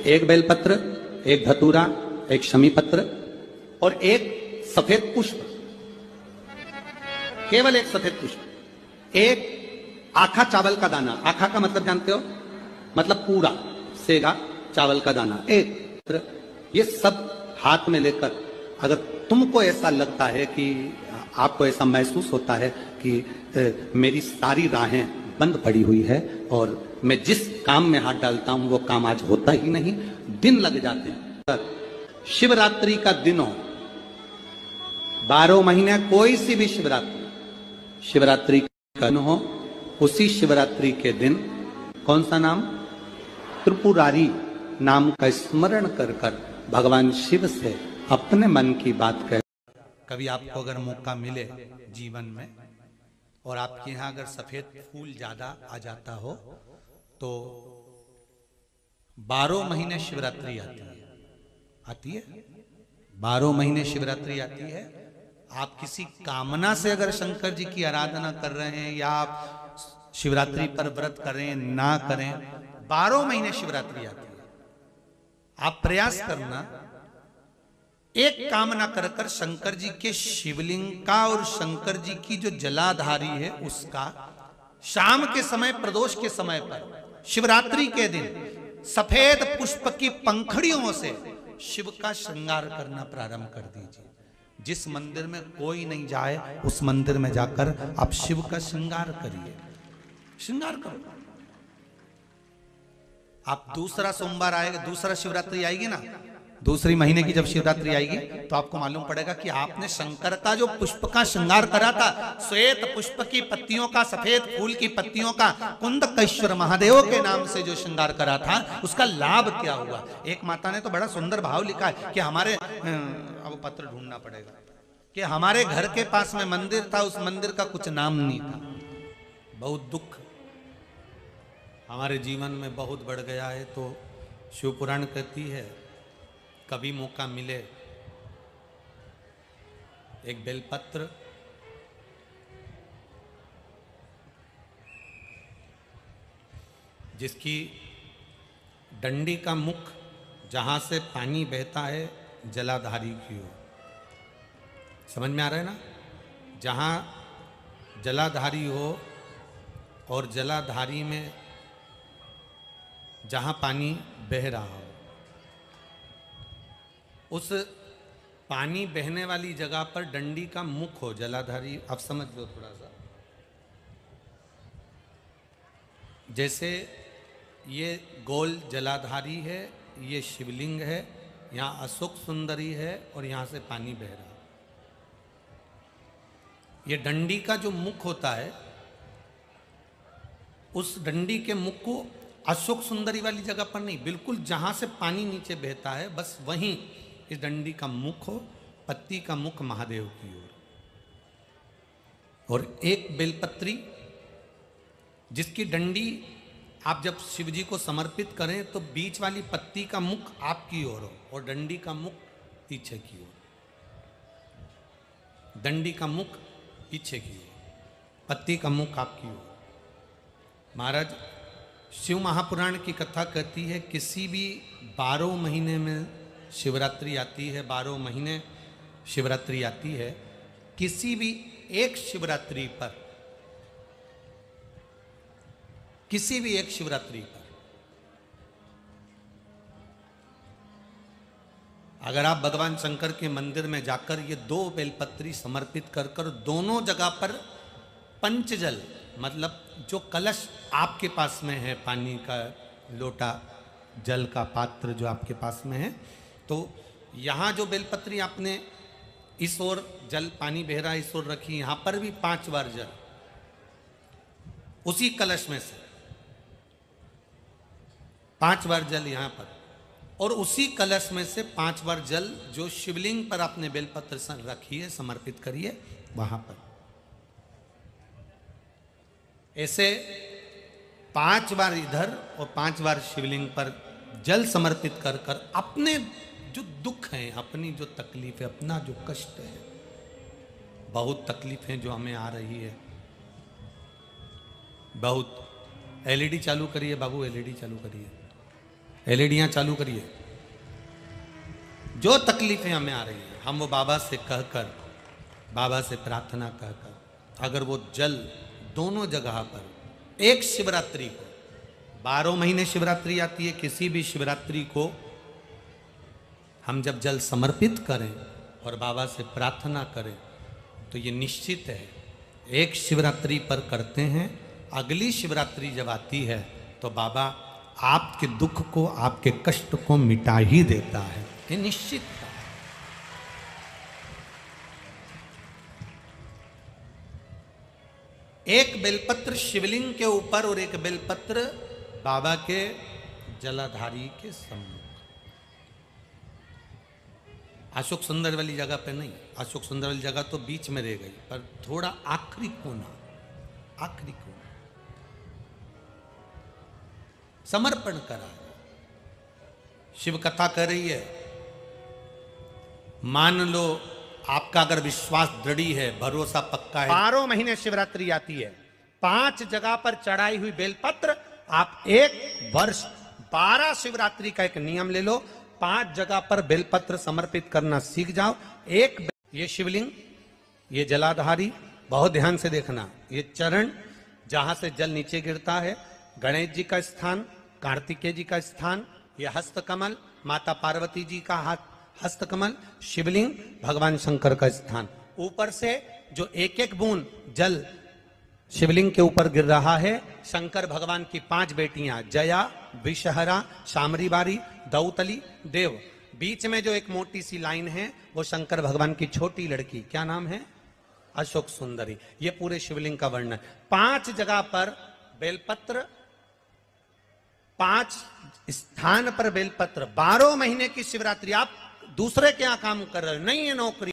एक बेलपत्र, एक धतूरा, एक शमी पत्र और एक सफेद पुष्प, केवल एक सफेद पुष्प, एक आखा चावल का दाना। आखा का मतलब जानते हो? मतलब पूरा सेगा चावल का दाना, एक। ये सब हाथ में लेकर, अगर तुमको ऐसा लगता है कि आपको ऐसा महसूस होता है कि मेरी सारी राहें बंद पड़ी हुई है और मैं जिस काम में हाथ डालता हूं वो काम आज होता ही नहीं, दिन लग जाते हैं। शिवरात्रि का दिन हो, 12 महीने कोई सी भी शिवरात्रि का दिन हो, उसी शिवरात्रि के दिन कौन सा नाम? त्रिपुरारी नाम का स्मरण कर कर भगवान शिव से अपने मन की बात कह। कभी आपको अगर मौका मिले जीवन में और आपके यहां अगर सफेद फूल ज्यादा आ जाता हो तो 12 महीने शिवरात्रि आती है 12 महीने शिवरात्रि आती है। आप किसी कामना से अगर शंकर जी की आराधना कर रहे हैं या आप शिवरात्रि पर व्रत करें ना करें, 12 महीने शिवरात्रि आती है। आप प्रयास करना, एक कामना कर कर शंकर जी के शिवलिंग का और शंकर जी की जो जलाधारी है उसका शाम के समय, प्रदोष के समय पर, शिवरात्रि के दिन सफेद पुष्प की पंखड़ियों से शिव का श्रृंगार करना प्रारंभ कर दीजिए। जिस मंदिर में कोई नहीं जाए उस मंदिर में जाकर आप शिव का श्रृंगार करिए, श्रृंगार करो। आप दूसरा सोमवार आएगा, दूसरा शिवरात्रि आएगी ना, दूसरी महीने की जब शिवरात्रि आएगी तो आपको मालूम पड़ेगा कि आपने शंकर का जो पुष्प का श्रृंगार करा था, श्वेत पुष्प की पत्तियों का, सफेद फूल की पत्तियों का, कुंदकेश्वर महादेव के नाम से जो श्रृंगार करा था, उसका लाभ क्या हुआ। एक माता ने तो बड़ा सुंदर भाव लिखा है कि हमारे, अब पत्र ढूंढना पड़ेगा, कि हमारे घर के पास में मंदिर था, उस मंदिर का कुछ नाम नहीं था। बहुत दुख हमारे जीवन में बहुत बढ़ गया है। तो शिव पुराण कहती है, कभी मौका मिले एक बेलपत्र, जिसकी डंडी का मुख जहां से पानी बहता है जलाधारी की ओर, समझ में आ रहा है ना? जहां जलाधारी हो और जलाधारी में जहां पानी बह रहा हो, उस पानी बहने वाली जगह पर डंडी का मुख हो, जलाधारी। आप समझ लो थोड़ा सा, जैसे ये गोल जलाधारी है, ये शिवलिंग है, यहाँ अशोक सुंदरी है और यहाँ से पानी बह रहा है। ये डंडी का जो मुख होता है, उस डंडी के मुख को अशोक सुंदरी वाली जगह पर नहीं, बिल्कुल जहां से पानी नीचे बहता है बस वहीं इस डंडी का मुख हो, पत्ती का मुख महादेव की ओर, और एक बेलपत्री जिसकी डंडी आप जब शिव जी को समर्पित करें तो बीच वाली पत्ती का मुख आपकी ओर हो और डंडी का मुख पीछे की ओर, डंडी का मुख पीछे की ओर, पत्ती का मुख आपकी ओर। महाराज, शिव महापुराण की कथा कहती है, किसी भी 12 महीने में शिवरात्रि आती है, 12 महीने शिवरात्रि आती है, किसी भी एक शिवरात्रि पर, किसी भी एक शिवरात्रि पर अगर आप भगवान शंकर के मंदिर में जाकर ये 2 बेलपत्री समर्पित कर कर दोनों जगह पर पंचजल, मतलब जो कलश आपके पास में है, पानी का लोटा, जल का पात्र जो आपके पास में है, तो यहाँ जो बेलपत्री आपने इस ओर जल, पानी बह रहा है, इस ओर रखी, यहाँ पर भी 5 बार जल उसी कलश में से, 5 बार जल यहाँ पर, और उसी कलश में से 5 बार जल जो शिवलिंग पर आपने बेलपत्र रखी है, समर्पित करिए वहां पर। ऐसे 5 बार इधर और 5 बार शिवलिंग पर जल समर्पित कर कर अपने जो दुख हैं, अपनी जो तकलीफ है, अपना जो कष्ट है, बहुत तकलीफें जो हमें आ रही है, बहुत। एलईडी चालू करिए बाबू, एलईडी चालू करिए। एलईडियां चालू करिए। जो तकलीफें हमें आ रही हैं, हम वो बाबा से कहकर, बाबा से प्रार्थना कहकर, अगर वो जल दोनों जगह पर एक शिवरात्रि को, 12 महीने शिवरात्रि आती है, किसी भी शिवरात्रि को हम जब जल समर्पित करें और बाबा से प्रार्थना करें तो ये निश्चित है, एक शिवरात्रि पर करते हैं, अगली शिवरात्रि जब आती है तो बाबा आपके दुख को, आपके कष्ट को मिटा ही देता है, ये निश्चित है। एक बेलपत्र शिवलिंग के ऊपर और एक बेलपत्र बाबा के जलाधारी के सम्मुख। अशोक सुंदर वाली जगह पे नहीं, अशोक सुंदर वाली जगह तो बीच में रह गई, पर थोड़ा आखिरी कोना, आखिरी कोना समर्पण करा। शिव कथा कर रही है, मान लो आपका अगर विश्वास दृढ़ है, भरोसा पक्का है, 12 महीने शिवरात्रि आती है, 5 जगह पर चढ़ाई हुई बेलपत्र आप एक वर्ष 12 शिवरात्रि का एक नियम ले लो, 5 जगह पर बेलपत्र समर्पित करना सीख जाओ। एक ये शिवलिंग, ये जलाधारी, बहुत ध्यान से देखना, ये चरण जहां से जल नीचे गिरता है, गणेश जी का स्थान, कार्तिकेय जी का स्थान, ये हस्तकमल माता पार्वती जी का हाथ हस्तकमल, शिवलिंग भगवान शंकर का स्थान। ऊपर से जो एक एक बूंद जल शिवलिंग के ऊपर गिर रहा है, शंकर भगवान की 5 बेटियां जया, विषहरा, शामरी बारी, दौतली, देव। बीच में जो एक मोटी सी लाइन है वो शंकर भगवान की छोटी लड़की, क्या नाम है? अशोक सुंदरी। ये पूरे शिवलिंग का वर्णन। 5 जगह पर बेलपत्र, 5 स्थान पर बेलपत्र, 12 महीने की शिवरात्रि। आप दूसरे के यहां काम कर रहे हो, नहीं है नौकरी।